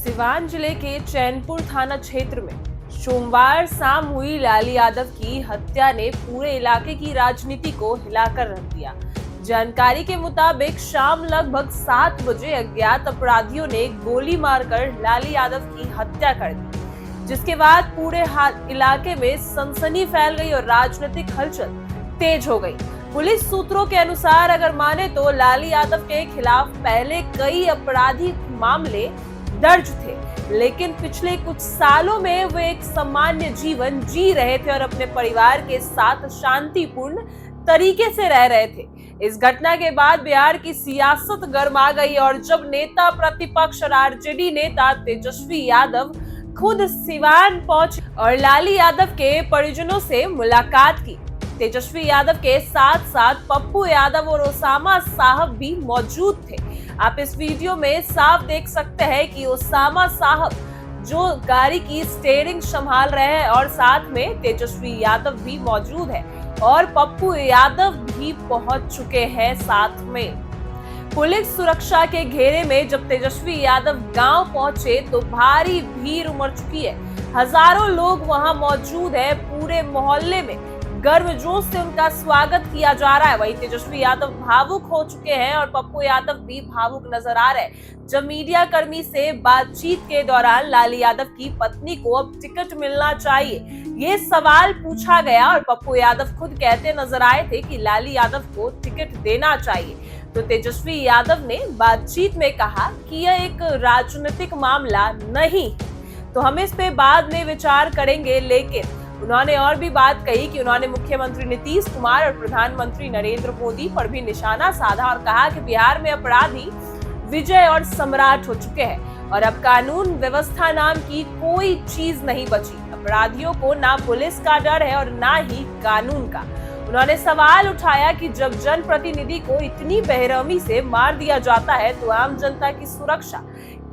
सिवान जिले के चैनपुर थाना क्षेत्र में सोमवार शाम हुई लाली यादव की हत्या ने पूरे इलाके की राजनीति को हिलाकर रख दिया। जानकारी के मुताबिक शाम लगभग 7 बजे अज्ञात अपराधियों ने गोली मारकर लाली यादव की हत्या कर दी, जिसके बाद पूरे इलाके में सनसनी फैल गई और राजनीतिक हलचल तेज हो गई। पुलिस सूत्रों के अनुसार अगर माने तो लाली यादव के खिलाफ पहले कई आपराधिक मामले दर्ज थे, लेकिन पिछले कुछ सालों में वे एक सामान्य जीवन जी रहे थे और अपने परिवार के साथ शांतिपूर्ण तरीके से रह रहे थे। इस घटना के बाद बिहार की सियासत गर्मा गई और जब नेता प्रतिपक्ष और आरजेडी नेता तेजस्वी यादव खुद सिवान पहुंचे और लाली यादव के परिजनों से मुलाकात की। तेजस्वी यादव के साथ साथ पप्पू यादव और ओसामा साहब भी मौजूद थे। आप इस वीडियो में साफ देख सकते हैं कि ओसामा साहब जो गाड़ी की स्टीयरिंग संभाल रहे हैं और साथ में तेजस्वी यादव भी मौजूद है और पप्पू यादव भी पहुंच चुके हैं साथ में। पुलिस सुरक्षा के घेरे में जब तेजस्वी यादव गांव पहुंचे तो भारी भीड़ उमड़ चुकी है। हजारों लोग वहां मौजूद है। पूरे मोहल्ले में गर्मजोश से उनका स्वागत किया जा रहा है। वहीं तेजस्वी यादव भावुक हो चुके हैं और पप्पू यादव भी भावुक नजर आ रहे हैं। जब मीडिया कर्मी से बातचीत के दौरान लाली यादव की पत्नी को अब टिकट मिलना चाहिए, ये सवाल पूछा गया और पप्पू यादव खुद कहते नजर आए थे कि लाली यादव को टिकट देना चाहिए। तो तेजस्वी यादव ने बातचीत में कहा कि यह एक राजनीतिक मामला नहीं, तो हम इस पे बाद में विचार करेंगे। लेकिन उन्होंने और भी बात कही कि उन्होंने मुख्यमंत्री नीतीश कुमार और प्रधानमंत्री नरेंद्र मोदी पर भी निशाना साधा और कहा कि बिहार में अपराधी विजय और सम्राट हो चुके हैं और अब कानून व्यवस्था नाम की कोई चीज नहीं बची। अपराधियों को ना पुलिस का डर है और ना ही कानून का। उन्होंने सवाल उठाया कि जब जनप्रतिनिधि को इतनी बेरहमी से मार दिया जाता है तो आम जनता की सुरक्षा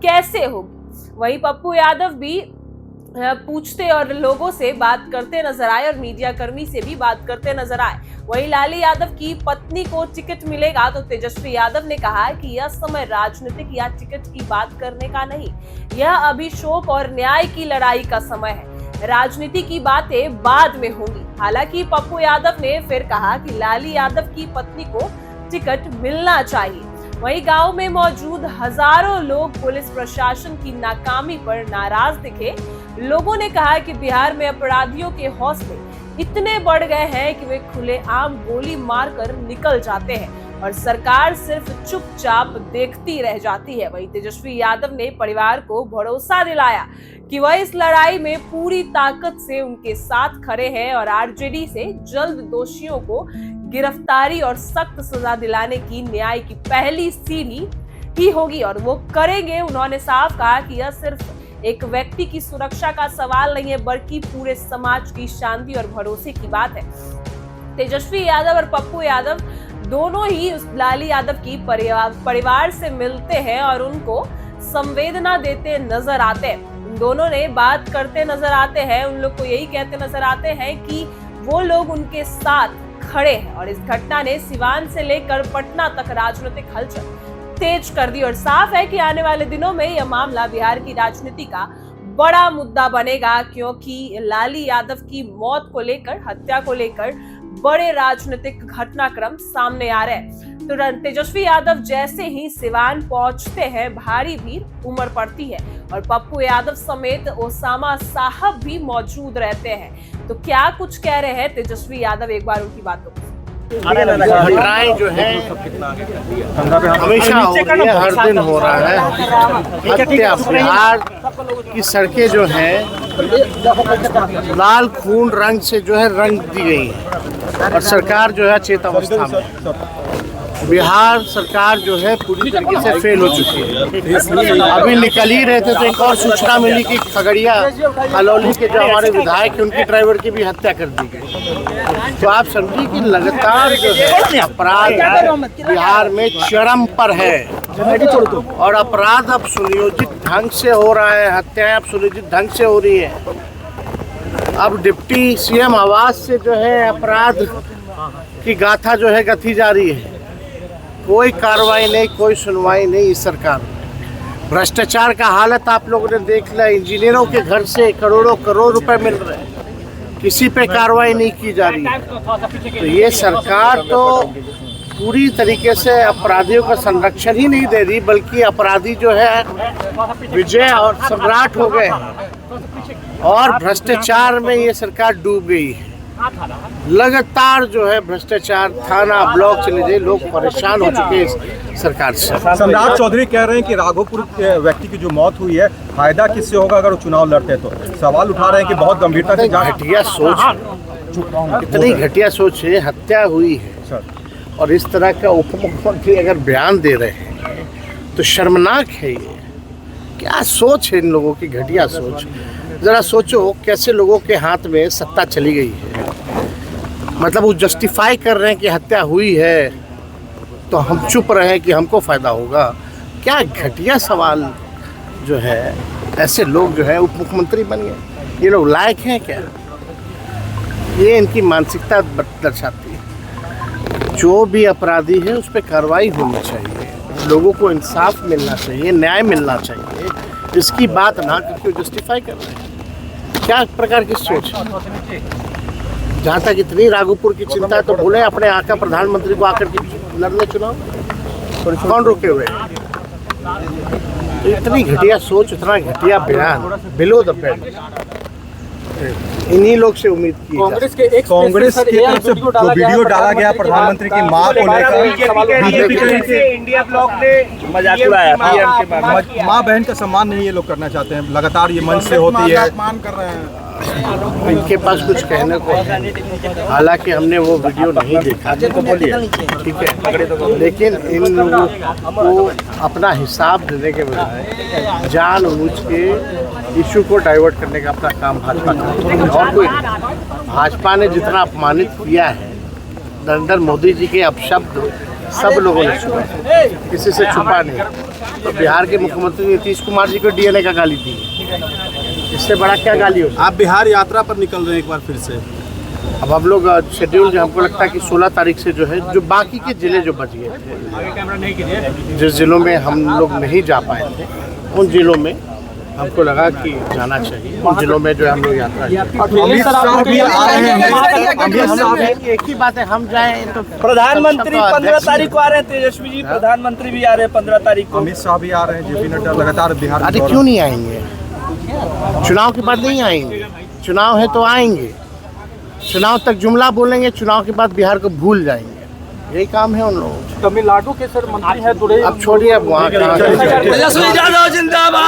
कैसे होगी। वहीं पप्पू यादव भी पूछते और लोगों से बात करते नजर आए और मीडिया कर्मी से भी बात करते नजर आए। वहीं लाली यादव की पत्नी को टिकट मिलेगा तो तेजस्वी यादव ने कहा कि यह समय राजनीतिक या टिकट की बात करने का नहीं, यह अभी शोक और न्याय की लड़ाई का समय है। राजनीति की बातें बाद में होंगी। हालांकि पप्पू यादव ने फिर कहा कि लाली यादव की पत्नी को टिकट मिलना चाहिए। वहीं गांव में मौजूद हजारों लोग पुलिस प्रशासन की नाकामी पर नाराज दिखे। लोगों ने कहा कि बिहार में अपराधियों के हौसले इतने बढ़ गए हैं कि वे खुलेआम गोली मारकर निकल जाते हैं और सरकार सिर्फ चुपचाप देखती रह जाती है। वहीं तेजस्वी यादव ने परिवार को भरोसा दिलाया कि वह इस लड़ाई में पूरी ताकत से उनके साथ खड़े हैं और आरजेडी से जल्द दोषियों को गिरफ्तारी और सख्त सजा दिलाने की न्याय की पहली सीढ़ी ही होगी और वो करेंगे। उन्होंने साफ कहा कि यह सिर्फ एक व्यक्ति की सुरक्षा का सवाल नहीं है, बल्कि पूरे समाज की शांति और भरोसे की बात है। तेजस्वी यादव और पप्पू यादव दोनों ही उस लाली यादव की परिवार से मिलते हैं और उनको संवेदना देते नजर आते हैं। उन दोनों ने बात करते नजर आते हैं। उन लोग को यही कहते नजर आते हैं कि वो लोग उनके साथ खड़े हैं और इस घटना ने सिवान से लेकर पटना तक राजनीतिक हलचल तेज कर दी और साफ है कि आने वाले दिनों में यह मामला बिहार की राजनीति का बड़ा मुद्दा बनेगा, क्योंकि लाली यादव की मौत को लेकर, हत्या को लेकर बड़े राजनीतिक घटनाक्रम सामने आ रहे हैं। तो तेजस्वी यादव जैसे ही सिवान पहुंचते हैं भारी भीड़ उमड़ पड़ती है और पप्पू यादव समेत ओसामा साहब भी मौजूद रहते हैं। तो क्या कुछ कह रहे हैं तेजस्वी यादव, एक बार उनकी बातों को। घटनाएं जो है हमेशा हो रही है, हर दिन हो रहा है। हत्या, बिहार की सड़कें जो हैं लाल खून रंग से जो है रंग दी गई है और सरकार जो है चेतावस्था में। बिहार सरकार जो है पूरी तरीके से फेल हो चुकी है। अभी निकल ही रहे थे तो एक और सूचना मिली कि खगड़िया अलौली के जो हमारे विधायक हैं उनके ड्राइवर की भी हत्या कर दी गई। तो आप समझिए कि लगातार जो है अपराध बिहार में चरम पर है और अपराध अब सुनियोजित ढंग से हो रहा है, हत्याएं अब सुनियोजित ढंग से हो रही है। अब डिप्टी सीएम आवास से जो है अपराध की गाथा जो है गथी जा रही है। कोई कार्रवाई नहीं, कोई सुनवाई नहीं इस सरकार में। भ्रष्टाचार का हालत आप लोगों ने देख लिया। इंजीनियरों के घर से करोड़ों करोड़ रुपए मिल रहे हैं, किसी पे कार्रवाई नहीं की जा रही है। तो ये सरकार तो पूरी तरीके से अपराधियों का संरक्षण ही नहीं दे रही, बल्कि अपराधी जो है विजय और सम्राट हो गए और भ्रष्टाचार में ये सरकार डूब गई है। लगातार जो है भ्रष्टाचार, थाना ब्लॉक चले गए, लोग परेशान हो चुके हैं इस सरकार से। सम्राट चौधरी कह रहे हैं कि राघोपुर के व्यक्ति की जो मौत हुई है, फायदा किससे होगा अगर वो चुनाव लड़ते तो? सवाल उठा रहे हैं कि बहुत गंभीरता से घटिया सोच, इतनी घटिया सोच है। हत्या हुई है और इस तरह का उप मुख्यमंत्री अगर बयान दे रहे हैं तो शर्मनाक है। ये क्या सोच है इन लोगों की, घटिया सोच। जरा सोचो कैसे लोगों के हाथ में सत्ता चली गई है, मतलब वो जस्टिफाई कर रहे हैं कि हत्या हुई है तो हम चुप रहे कि हमको फायदा होगा। क्या घटिया सवाल जो है, ऐसे लोग जो है उप मुख्यमंत्री बन गए। ये लोग लायक हैं क्या? ये इनकी मानसिकता दर्शाती है। जो भी अपराधी है उस पर कार्रवाई होनी चाहिए, लोगों को इंसाफ मिलना चाहिए, न्याय मिलना चाहिए। इसकी बात ना करके जस्टिफाई कर रहे हैं। क्या प्रकार की सोच? जहाँ तक इतनी राघोपुर की चिंता है तो बोले अपने आका प्रधानमंत्री को आकर के लड़ने चुनाव, कौन रोके हुए? इतनी घटिया सोच, इतना घटिया बयान, बिलो द बेल्ट, इन्हीं लोग से उम्मीद की। कांग्रेस की तरफ से जो वीडियो डाला गया प्रधानमंत्री की मां को लेकर, इंडिया ब्लॉक ने मजाक उड़ाया, मां बहन का सम्मान नहीं ये लोग करना चाहते हैं, लगातार ये मंच से होती है, मान कर रहे हैं। इनके पास कुछ कहने को है, हालांकि हमने वो वीडियो नहीं देखा, ठीक है, लेकिन इन लोगों को अपना हिसाब देने के बजाय जानबूझ के इशू को डाइवर्ट करने का अपना काम भाजपा करती है और कोई नहीं। भाजपा ने जितना अपमानित किया है, नरेंद्र मोदी जी के अपशब्द सब लोगों ने सुना, किसी से छुपा नहीं। तो बिहार के मुख्यमंत्री नीतीश कुमार जी को डीएनए का गाली दी, इससे बड़ा क्या गाली हो? आप बिहार यात्रा पर निकल रहे हैं एक बार फिर से। अब हम लोग शेड्यूल जो हमको लगता है कि 16 तारीख से जो है, जो बाकी के जिले जो बच गए थे, जिस जिलों में हम लोग नहीं जा पाए थे, उन जिलों में हमको लगा कि जाना चाहिए। उन जिलों में जो हम लोग यात्रा, एक ही बात है, हम जाएं तो प्रधानमंत्री 15 तारीख को आ रहे हैं, तेजस्वी जी प्रधानमंत्री भी आ रहे हैं 15 तारीख को, अमित शाह भी आ रहे हैं, जेपी नड्डा लगातार बिहार। अरे क्यों नहीं आएंगे? चुनाव के बाद नहीं आएंगे, चुनाव है तो आएंगे। चुनाव तक जुमला बोलेंगे, चुनाव के बाद बिहार को भूल जाएंगे। यही काम है उन लोगों का। तमिलनाडु के सर मंत्री है, अब छोड़िए, अब वहाँ तेजस्वी यादव जिंदाबाद।